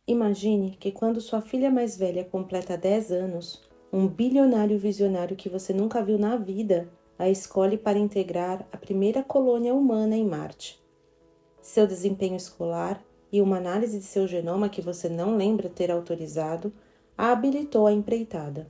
Imagine que quando sua filha mais velha completa 10 anos, um bilionário visionário que você nunca viu na vida a escolhe para integrar a primeira colônia humana em Marte. Seu desempenho escolar e uma análise de seu genoma que você não lembra ter autorizado a habilitou à empreitada.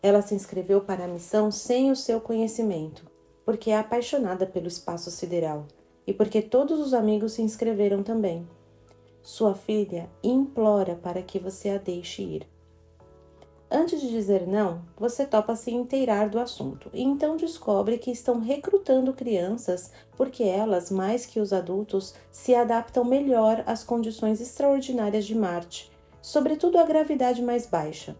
Ela se inscreveu para a missão sem o seu conhecimento, porque é apaixonada pelo espaço sideral e porque todos os amigos se inscreveram também. Sua filha implora para que você a deixe ir. Antes de dizer não, você topa se inteirar do assunto e então descobre que estão recrutando crianças porque elas, mais que os adultos, se adaptam melhor às condições extraordinárias de Marte, sobretudo à gravidade mais baixa.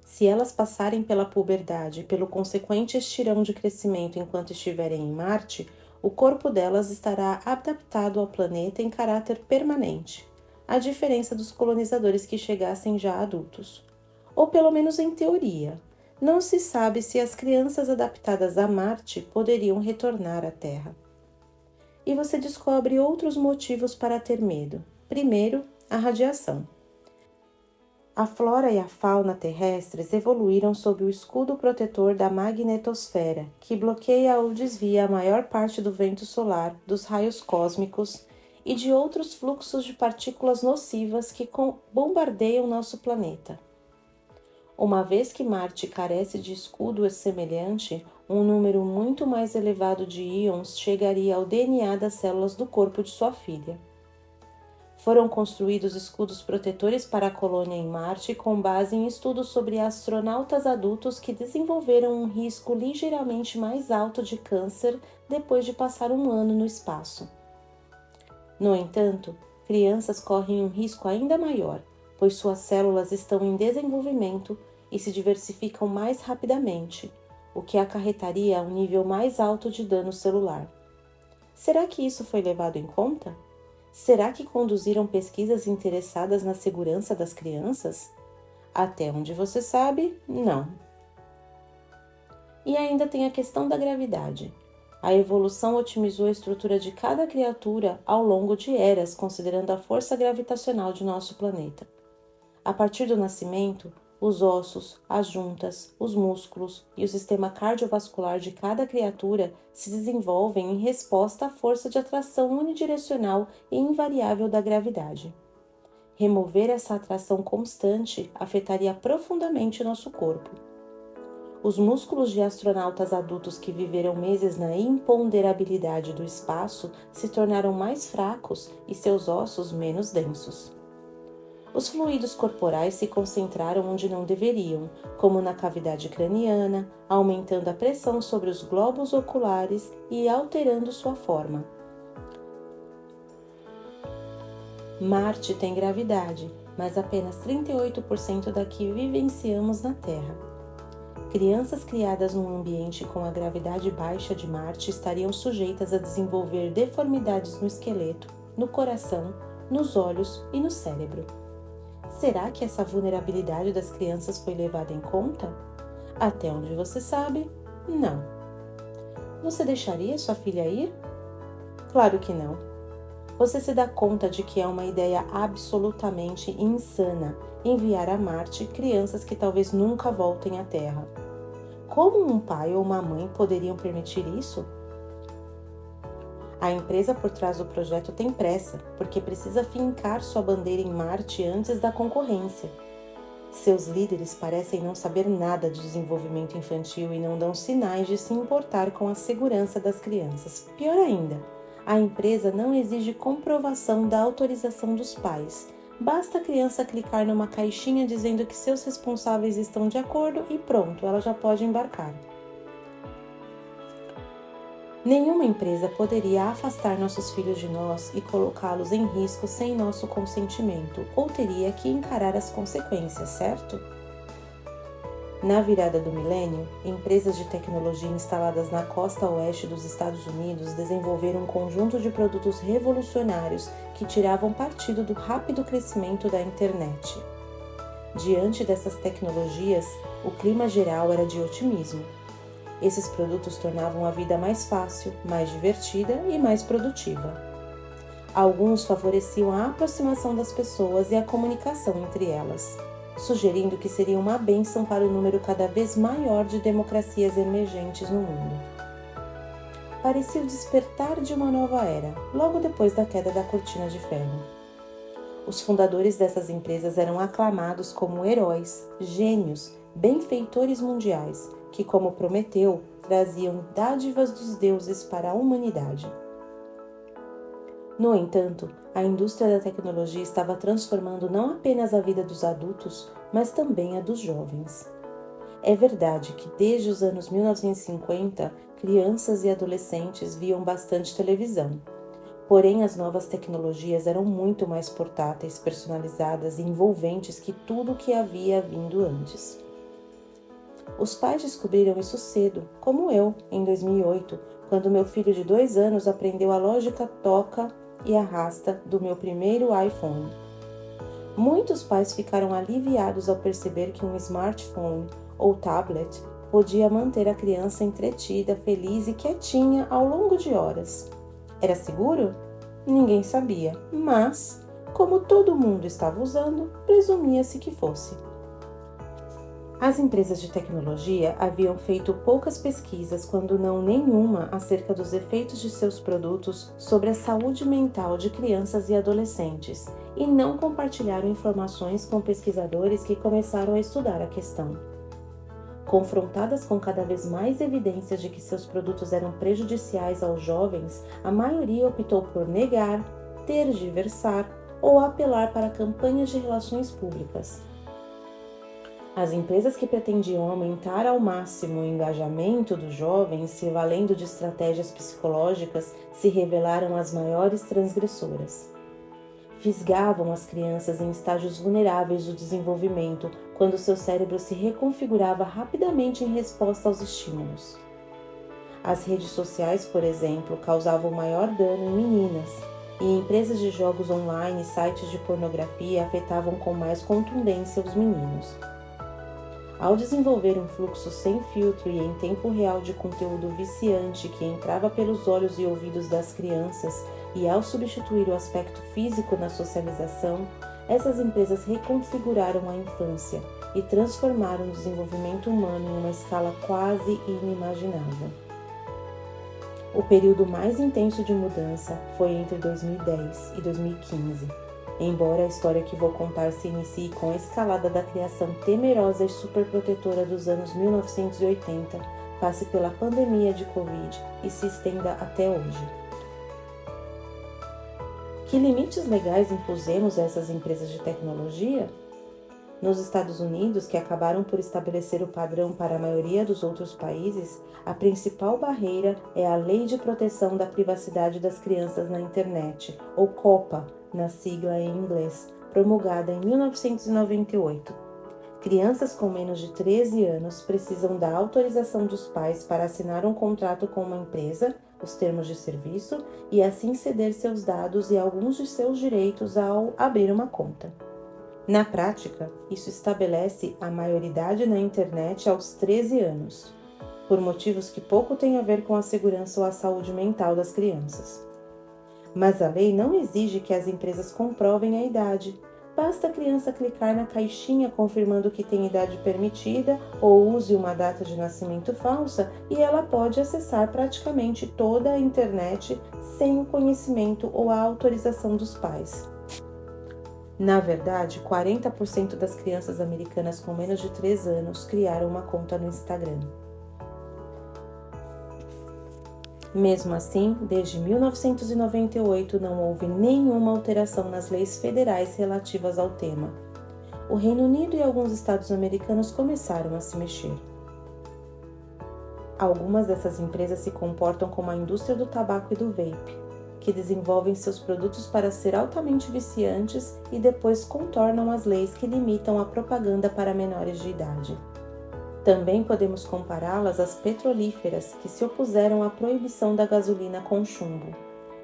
Se elas passarem pela puberdade e pelo consequente estirão de crescimento enquanto estiverem em Marte, o corpo delas estará adaptado ao planeta em caráter permanente, à diferença dos colonizadores que chegassem já adultos. Ou pelo menos em teoria. Não se sabe se as crianças adaptadas a Marte poderiam retornar à Terra. E você descobre outros motivos para ter medo. Primeiro, a radiação. A flora e a fauna terrestres evoluíram sob o escudo protetor da magnetosfera, que bloqueia ou desvia a maior parte do vento solar, dos raios cósmicos e de outros fluxos de partículas nocivas que bombardeiam nosso planeta. Uma vez que Marte carece de escudo semelhante, um número muito mais elevado de íons chegaria ao DNA das células do corpo de sua filha. Foram construídos escudos protetores para a colônia em Marte com base em estudos sobre astronautas adultos que desenvolveram um risco ligeiramente mais alto de câncer depois de passar um ano no espaço. No entanto, crianças correm um risco ainda maior, pois suas células estão em desenvolvimento e se diversificam mais rapidamente, o que acarretaria um nível mais alto de dano celular. Será que isso foi levado em conta? Será que conduziram pesquisas interessadas na segurança das crianças? Até onde você sabe, não. E ainda tem a questão da gravidade. A evolução otimizou a estrutura de cada criatura ao longo de eras, considerando a força gravitacional de nosso planeta. A partir do nascimento, os ossos, as juntas, os músculos e o sistema cardiovascular de cada criatura se desenvolvem em resposta à força de atração unidirecional e invariável da gravidade. Remover essa atração constante afetaria profundamente nosso corpo. Os músculos de astronautas adultos que viveram meses na imponderabilidade do espaço se tornaram mais fracos e seus ossos menos densos. Os fluidos corporais se concentraram onde não deveriam, como na cavidade craniana, aumentando a pressão sobre os globos oculares e alterando sua forma. Marte tem gravidade, mas apenas 38% da que vivenciamos na Terra. Crianças criadas num ambiente com a gravidade baixa de Marte estariam sujeitas a desenvolver deformidades no esqueleto, no coração, nos olhos e no cérebro. Será que essa vulnerabilidade das crianças foi levada em conta? Até onde você sabe, não. Você deixaria sua filha ir? Claro que não. Você se dá conta de que é uma ideia absolutamente insana enviar a Marte crianças que talvez nunca voltem à Terra. Como um pai ou uma mãe poderiam permitir isso? A empresa por trás do projeto tem pressa, porque precisa fincar sua bandeira em Marte antes da concorrência. Seus líderes parecem não saber nada de desenvolvimento infantil e não dão sinais de se importar com a segurança das crianças. Pior ainda, a empresa não exige comprovação da autorização dos pais. Basta a criança clicar numa caixinha dizendo que seus responsáveis estão de acordo e pronto, ela já pode embarcar. Nenhuma empresa poderia afastar nossos filhos de nós e colocá-los em risco sem nosso consentimento, ou teria que encarar as consequências, certo? Na virada do milênio, empresas de tecnologia instaladas na costa oeste dos Estados Unidos desenvolveram um conjunto de produtos revolucionários que tiravam partido do rápido crescimento da internet. Diante dessas tecnologias, o clima geral era de otimismo. Esses produtos tornavam a vida mais fácil, mais divertida e mais produtiva. Alguns favoreciam a aproximação das pessoas e a comunicação entre elas, sugerindo que seria uma bênção para o número cada vez maior de democracias emergentes no mundo. Parecia o despertar de uma nova era, logo depois da queda da cortina de ferro. Os fundadores dessas empresas eram aclamados como heróis, gênios, benfeitores mundiais, que, como Prometeu, traziam dádivas dos deuses para a humanidade. No entanto, a indústria da tecnologia estava transformando não apenas a vida dos adultos, mas também a dos jovens. É verdade que desde os anos 1950, crianças e adolescentes viam bastante televisão. Porém, as novas tecnologias eram muito mais portáteis, personalizadas e envolventes que tudo o que havia vindo antes. Os pais descobriram isso cedo, como eu, em 2008, quando meu filho de 2 anos aprendeu a lógica toca e arrasta do meu primeiro iPhone. Muitos pais ficaram aliviados ao perceber que um smartphone ou tablet podia manter a criança entretida, feliz e quietinha ao longo de horas. Era seguro? Ninguém sabia, mas, como todo mundo estava usando, presumia-se que fosse. As empresas de tecnologia haviam feito poucas pesquisas, quando não nenhuma, acerca dos efeitos de seus produtos sobre a saúde mental de crianças e adolescentes, e não compartilharam informações com pesquisadores que começaram a estudar a questão. Confrontadas com cada vez mais evidências de que seus produtos eram prejudiciais aos jovens, a maioria optou por negar, tergiversar ou apelar para campanhas de relações públicas. As empresas que pretendiam aumentar ao máximo o engajamento dos jovens, se valendo de estratégias psicológicas, se revelaram as maiores transgressoras. Fisgavam as crianças em estágios vulneráveis do desenvolvimento, quando seu cérebro se reconfigurava rapidamente em resposta aos estímulos. As redes sociais, por exemplo, causavam maior dano em meninas, e empresas de jogos online e sites de pornografia afetavam com mais contundência os meninos. Ao desenvolver um fluxo sem filtro e em tempo real de conteúdo viciante que entrava pelos olhos e ouvidos das crianças, e ao substituir o aspecto físico na socialização, essas empresas reconfiguraram a infância e transformaram o desenvolvimento humano em uma escala quase inimaginável. O período mais intenso de mudança foi entre 2010 e 2015. Embora a história que vou contar se inicie com a escalada da criação temerosa e superprotetora dos anos 1980, passe pela pandemia de Covid e se estenda até hoje. Que limites legais impusemos a essas empresas de tecnologia? Nos Estados Unidos, que acabaram por estabelecer o padrão para a maioria dos outros países, a principal barreira é a Lei de Proteção da Privacidade das Crianças na Internet, ou COPPA, na sigla em inglês, promulgada em 1998. Crianças com menos de 13 anos precisam da autorização dos pais para assinar um contrato com uma empresa, os termos de serviço, e assim ceder seus dados e alguns de seus direitos ao abrir uma conta. Na prática, isso estabelece a maioridade na internet aos 13 anos, por motivos que pouco têm a ver com a segurança ou a saúde mental das crianças. Mas a lei não exige que as empresas comprovem a idade. Basta a criança clicar na caixinha confirmando que tem idade permitida ou use uma data de nascimento falsa e ela pode acessar praticamente toda a internet sem o conhecimento ou a autorização dos pais. Na verdade, 40% das crianças americanas com menos de 3 anos criaram uma conta no Instagram. Mesmo assim, desde 1998 não houve nenhuma alteração nas leis federais relativas ao tema. O Reino Unido e alguns estados americanos começaram a se mexer. Algumas dessas empresas se comportam como a indústria do tabaco e do vape, que desenvolvem seus produtos para ser altamente viciantes e depois contornam as leis que limitam a propaganda para menores de idade. Também podemos compará-las às petrolíferas, que se opuseram à proibição da gasolina com chumbo.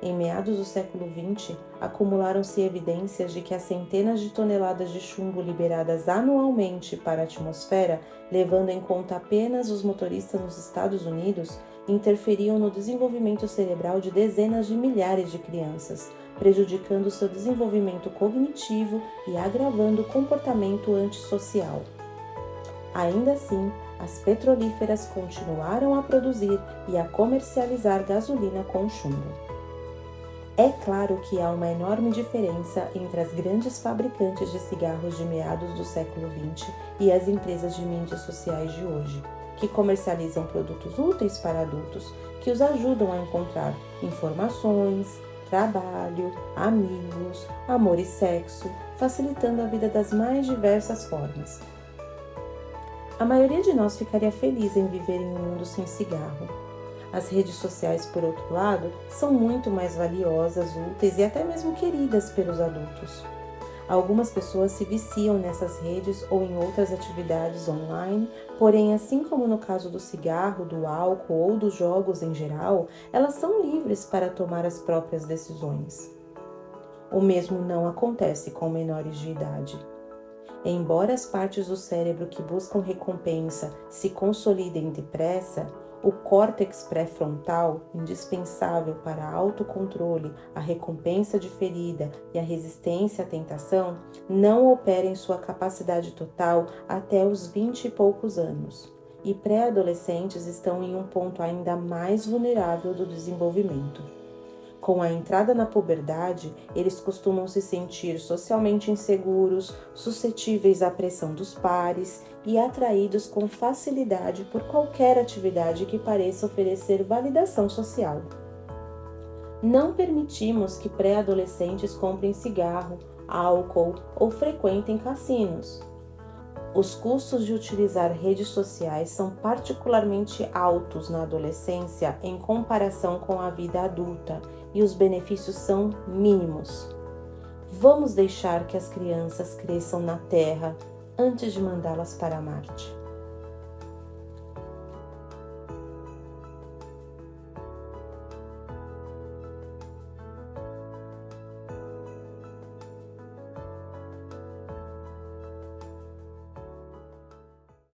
Em meados do século XX, acumularam-se evidências de que as centenas de toneladas de chumbo liberadas anualmente para a atmosfera, levando em conta apenas os motoristas nos Estados Unidos, interferiam no desenvolvimento cerebral de dezenas de milhares de crianças, prejudicando seu desenvolvimento cognitivo e agravando o comportamento antissocial. Ainda assim, as petrolíferas continuaram a produzir e a comercializar gasolina com chumbo. É claro que há uma enorme diferença entre as grandes fabricantes de cigarros de meados do século XX e as empresas de mídias sociais de hoje, que comercializam produtos úteis para adultos que os ajudam a encontrar informações, trabalho, amigos, amor e sexo, facilitando a vida das mais diversas formas. A maioria de nós ficaria feliz em viver em um mundo sem cigarro. As redes sociais, por outro lado, são muito mais valiosas, úteis e até mesmo queridas pelos adultos. Algumas pessoas se viciam nessas redes ou em outras atividades online, porém, assim como no caso do cigarro, do álcool ou dos jogos em geral, elas são livres para tomar as próprias decisões. O mesmo não acontece com menores de idade. Embora as partes do cérebro que buscam recompensa se consolidem depressa, o córtex pré-frontal, indispensável para autocontrole, a recompensa diferida e a resistência à tentação, não opera em sua capacidade total até os 20 e poucos anos, e pré-adolescentes estão em um ponto ainda mais vulnerável do desenvolvimento. Com a entrada na puberdade, eles costumam se sentir socialmente inseguros, suscetíveis à pressão dos pares e atraídos com facilidade por qualquer atividade que pareça oferecer validação social. Não permitimos que pré-adolescentes comprem cigarro, álcool ou frequentem cassinos. Os custos de utilizar redes sociais são particularmente altos na adolescência em comparação com a vida adulta e os benefícios são mínimos. Vamos deixar que as crianças cresçam na Terra antes de mandá-las para Marte.